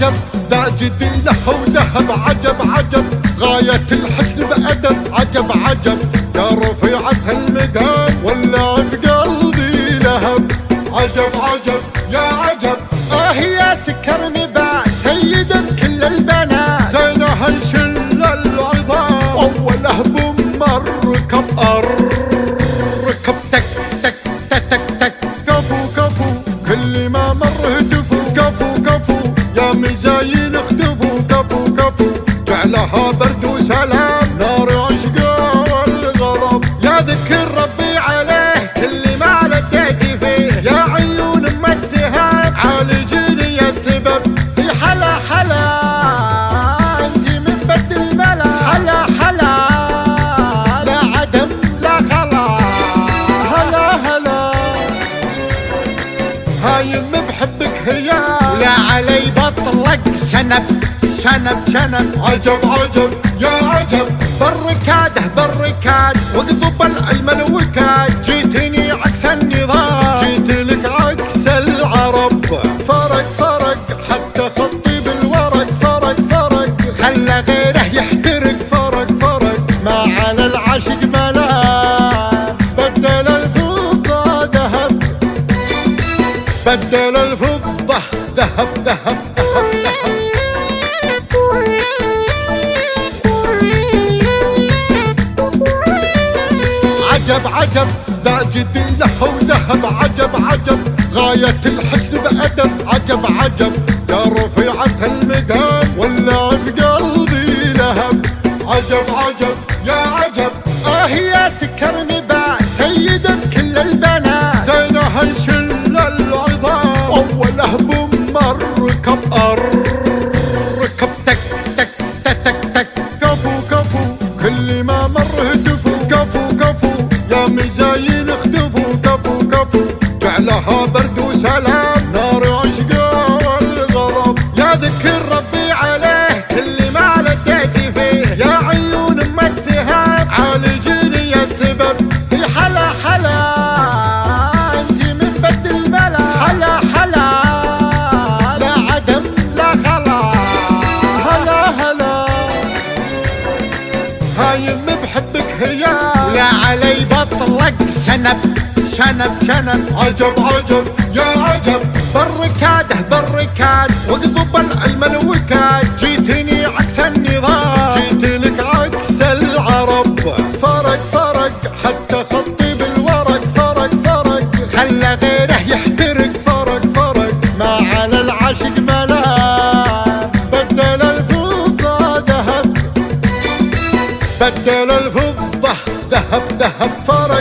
عجب ذا جديله وذهب عجب عجب غاية الحسن بأدب عجب عجب يا رفيعة المقام ولا في قلبي لهب عجب عجب يا عجب يا سكر نبات سيدة كل البنات زينها يشل العظام أوله بمركب ركب تك تك تك تك تك كفو كفو كل ما مر هتفو كفو كفو يا مزاين اختفوا كفو كفو جعلها برد وسلام نار عشقه والغضب يا ذكر ربي عليه كل ما لديتي فيه يا عيون ام السهام عالجيني يا السبب يا حلا حلا انتي من بد الملا حلا حلا لا عدم لا خلا هلا هلا هايم بحبك هيا لا علي بطلق شنب شنب شنب عجب عجب يا عجب بالركاده بالركاد واقضب العلم الوكاد جيتني عكس النظام جيت لك عكس العرب فرق فرق حتى خطي بالورق فرق فرق خلى غيره يحترق فرق فرق ما على العشق ملام بدل الفضة ذهب بدل الفضة ذهب ذهب عجب عجب ذا جديله وذهب عجب عجب غاية الحسن بأدب عجب عجب يا رفيعة المقام ولا في قلبي لهب عجب عجب يا عجب يا سكر نبات سيدة كل البنات زينها يشل العظام أوله بمركب ركب تك تك تك تك تك كفو كفو كل ما مر هتفوا كفو كفو يا مزاين اختفوا كفو كفو جعلها برد وسلام نار عشقه والغضب يا ذكر ربي عليه كل ما لديتي فيه يا عيون ام السهام عالجيني يا السبب يا حلا حلا انتي من بد الملا حلا حلا لا عدم لا خلا هلا هلا هايم بحبك هيا لا علي بطلق شنب شنب شنب عجب عجب يا عجب بالركاده بالركاد واقضب العلم الوكاد جيتني عكس النظام جيت لك عكس العرب فرق فرق حتى خطي بالورق فرق فرق خلى غيره يحترق فرق فرق ما على العشق ملام بدل الفضة ذهب بدل الفضة ذهب ذهب فرق